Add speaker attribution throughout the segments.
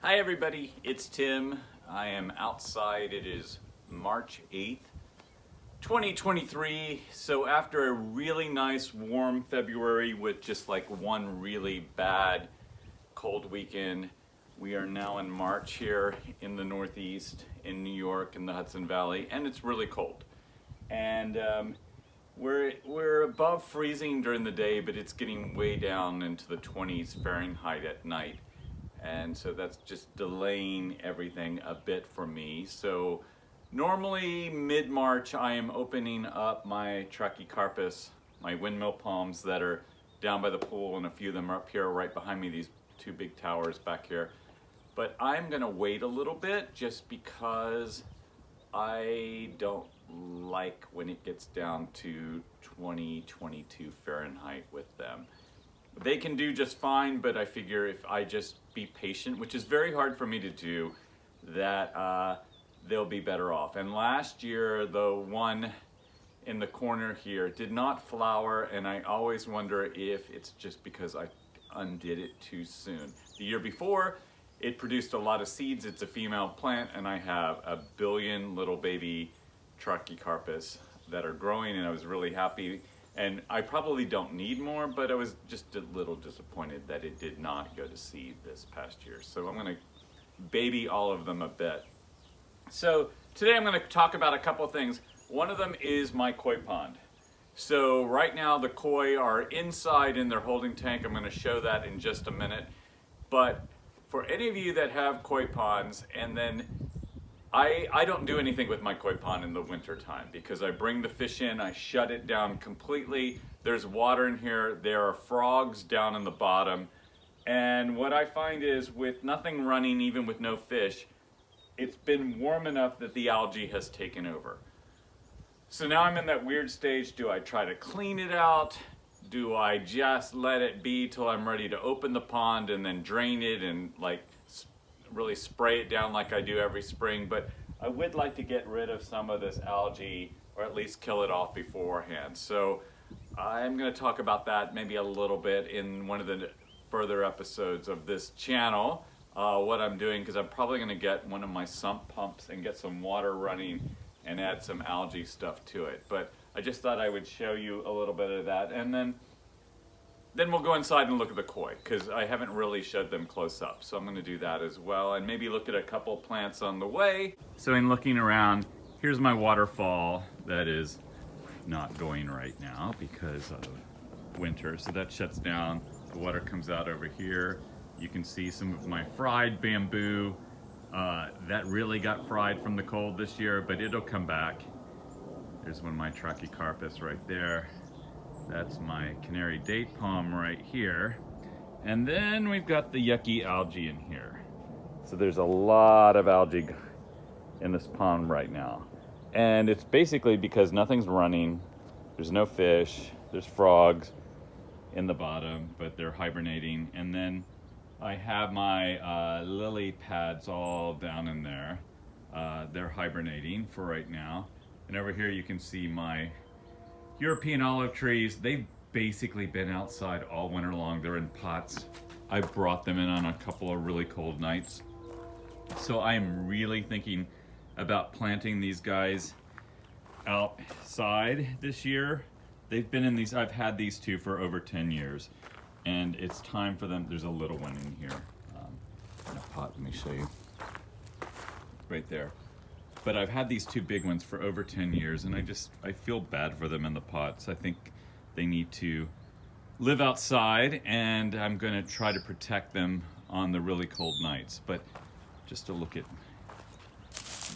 Speaker 1: Hi everybody, it's Tim. I am outside. It is March 8th, 2023. So after a really nice warm February with just like one really bad cold weekend, we are now in March here in the Northeast, in New York, in the Hudson Valley, and it's really cold. And we're above freezing during the day, but it's getting way down into the 20s Fahrenheit at night. And so that's just delaying everything a bit for me. So normally mid-March I am opening up my Trachycarpus, my windmill palms that are down by the pool, and a few of them are up here right behind me, these two big towers back here. But I'm gonna wait a little bit just because I don't like when it gets down to 20, 22 Fahrenheit with them. They can do just fine, but I figure if I just be patient, which is very hard for me to do, that they'll be better off. And last year, the one in the corner here did not flower, and I always wonder if it's just because I undid it too soon. The year before, it produced a lot of seeds. It's a female plant, and I have a billion little baby Trachycarpus that are growing, and I was really happy. And I probably don't need more, but I was just a little disappointed that it did not go to seed this past year. So I'm gonna baby all of them a bit. So today I'm gonna talk about a couple of things. One of them is my koi pond. So right now the koi are inside in their holding tank. I'm gonna show that in just a minute. But for any of you that have koi ponds, and then I don't do anything with my koi pond in the winter time because I bring the fish in, I shut it down completely. There's water in here, there are frogs down in the bottom. And what I find is with nothing running, even with no fish, it's been warm enough that the algae has taken over. So now I'm in that weird stage. Do I try to clean it out? Do I just let it be till I'm ready to open the pond and then drain it and like really spray it down like I do every spring? But I would like to get rid of some of this algae, or at least kill it off beforehand. So I'm going to talk about that maybe a little bit in one of the further episodes of this channel, what I'm doing, because I'm probably going to get one of my sump pumps and get some water running and add some algae stuff to it. But I just thought I would show you a little bit of that, and then we'll go inside and look at the koi, because I haven't really showed them close up. So I'm going to do that as well, and maybe look at a couple plants on the way. So in looking around, here's my waterfall that is not going right now because of winter. So that shuts down. The water comes out over here. You can see some of my fried bamboo. That really got fried from the cold this year, but it'll come back. There's one of my Trachycarpus right there. That's my canary date palm right here. And then we've got the yucky algae in here. So there's a lot of algae in this pond right now. And it's basically because nothing's running. There's no fish. There's frogs in the bottom, but they're hibernating. And then I have my lily pads all down in there. They're hibernating for right now. And over here you can see my European olive trees. They've basically been outside all winter long. They're in pots. I brought them in on a couple of really cold nights. So I'm really thinking about planting these guys outside this year. They've been in these, I've had these two for over 10 years. And it's time for them. There's a little one in here in a pot. Let me show you. Right there. But I've had these two big ones for over 10 years, and I feel bad for them in the pots. I think they need to live outside, and I'm going to try to protect them on the really cold nights. But just to look at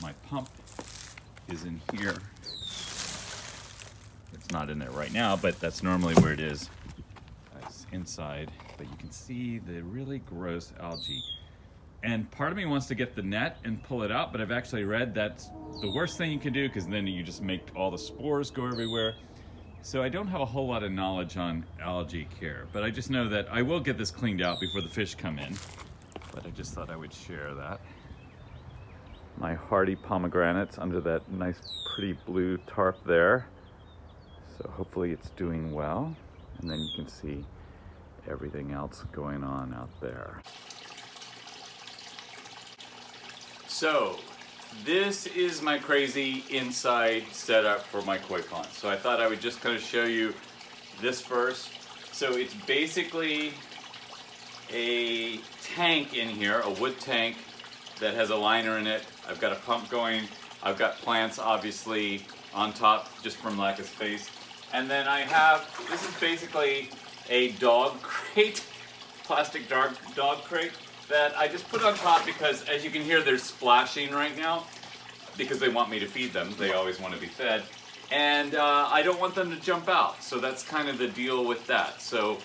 Speaker 1: my pump is in here. It's not in there right now, but that's normally where it is. It's inside, but you can see the really gross algae. And part of me wants to get the net and pull it out, but I've actually read that's the worst thing you can do, because then you just make all the spores go everywhere. So I don't have a whole lot of knowledge on algae care, but I just know that I will get this cleaned out before the fish come in. But I just thought I would share that. My hardy pomegranates under that nice pretty blue tarp there. So hopefully it's doing well. And then you can see everything else going on out there. So this is my crazy inside setup for my koi pond. So I thought I would just kind of show you this first. So it's basically a tank in here, a wood tank that has a liner in it. I've got a pump going. I've got plants obviously on top just from lack of space. And then I have, this is basically a dog crate, plastic dog crate that I just put on top because, as you can hear, they're splashing right now because they want me to feed them. They always want to be fed. And I don't want them to jump out. So that's kind of the deal with that. So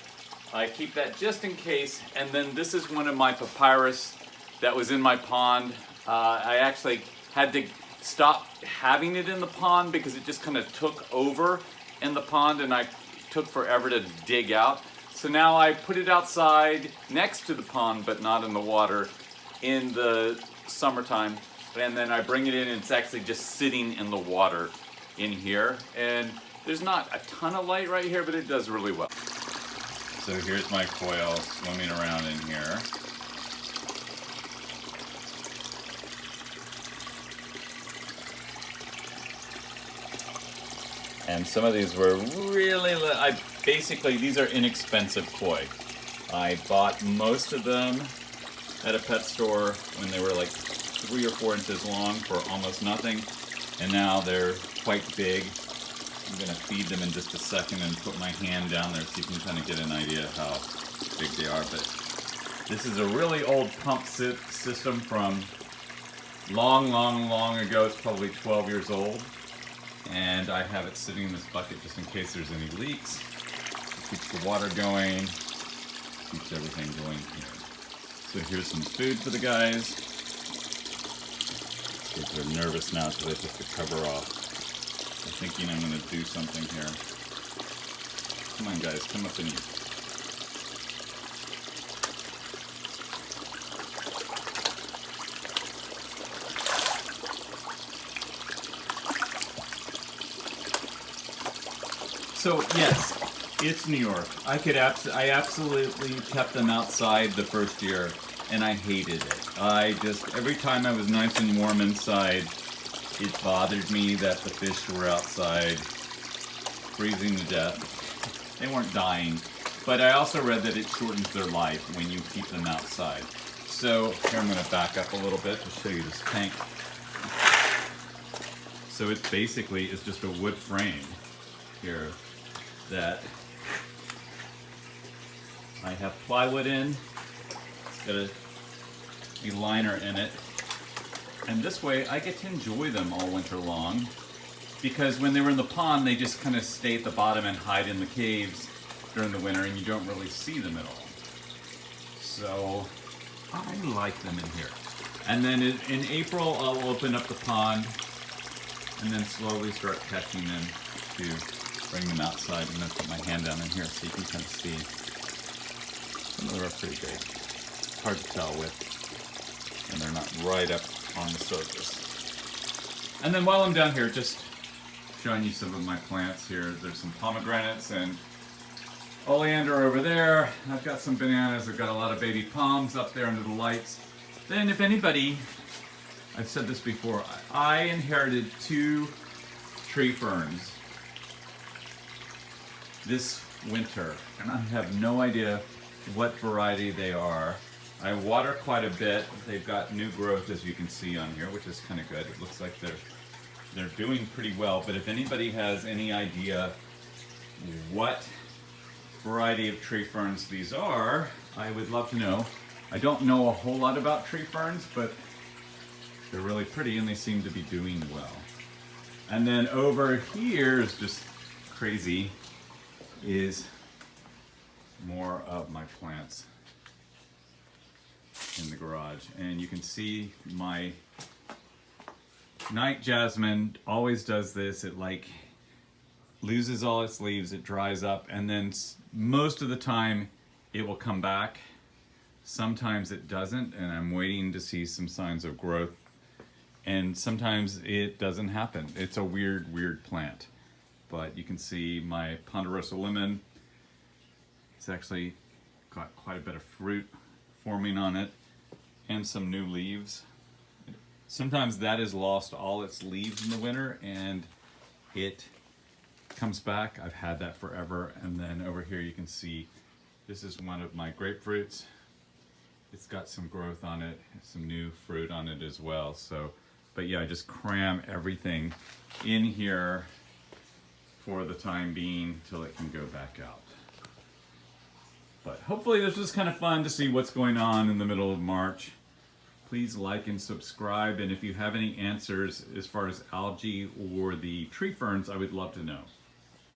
Speaker 1: I keep that just in case. And then this is one of my papyrus that was in my pond. I actually had to stop having it in the pond because it just kind of took over in the pond and I took forever to dig out. So now I put it outside next to the pond, but not in the water, in the summertime. And then I bring it in and it's actually just sitting in the water in here. And there's not a ton of light right here, but it does really well. So here's my coil swimming around in here. And some of these were really, basically these are inexpensive koi. I bought most of them at a pet store when they were like 3 or 4 inches long for almost nothing. And now they're quite big. I'm gonna feed them in just a second and put my hand down there so you can kind of get an idea of how big they are. But this is a really old pump system from long ago. It's probably 12 years old. And I have it sitting in this bucket just in case there's any leaks. It keeps the water going, keeps everything going here. So here's some food for the guys. They're nervous now because I took the cover off. They're thinking I'm going to do something here. Come on guys, come up and eat. So yes, it's New York. I absolutely kept them outside the first year, and I hated it. Every time I was nice and warm inside, it bothered me that the fish were outside, freezing to death. They weren't dying, but I also read that it shortens their life when you keep them outside. So here I'm going to back up a little bit to show you this tank. So it basically is just a wood frame here that I have plywood in. It's got a liner in it. And this way I get to enjoy them all winter long, because when they were in the pond they just kind of stay at the bottom and hide in the caves during the winter and you don't really see them at all. So I like them in here. And then in April I'll open up the pond and then slowly start catching them to bring them outside. I'm going to put my hand down in here so you can kind of see. Some of them are pretty big. Hard to tell with, and they're not right up on the surface. And then while I'm down here, just showing you some of my plants here. There's some pomegranates and oleander over there. I've got some bananas. I've got a lot of baby palms up there under the lights. Then if anybody, I've said this before, I inherited 2 tree ferns this winter, and I have no idea what variety they are. I water quite a bit. They've got new growth, as you can see on here, which is kind of good. It looks like they're doing pretty well, but if anybody has any idea what variety of tree ferns these are, I would love to know. I don't know a whole lot about tree ferns, but they're really pretty and they seem to be doing well. And then over here is just crazy, is more of my plants in the garage. And you can see my night jasmine always does this. It like loses all its leaves, it dries up, and then most of the time it will come back. Sometimes it doesn't, and I'm waiting to see some signs of growth. And sometimes it doesn't happen. It's a weird plant. But you can see my ponderosa lemon. It's actually got quite a bit of fruit forming on it and some new leaves. sometimes that has lost all its leaves in the winter and it comes back. I've had that forever. And then over here you can see this is one of my grapefruits. It's got some growth on it, some new fruit on it as well. So, but yeah, I just cram everything in here for the time being till it can go back out. But hopefully this was kind of fun to see what's going on in the middle of March. Please like and subscribe, and if you have any answers as far as algae or the tree ferns, I would love to know.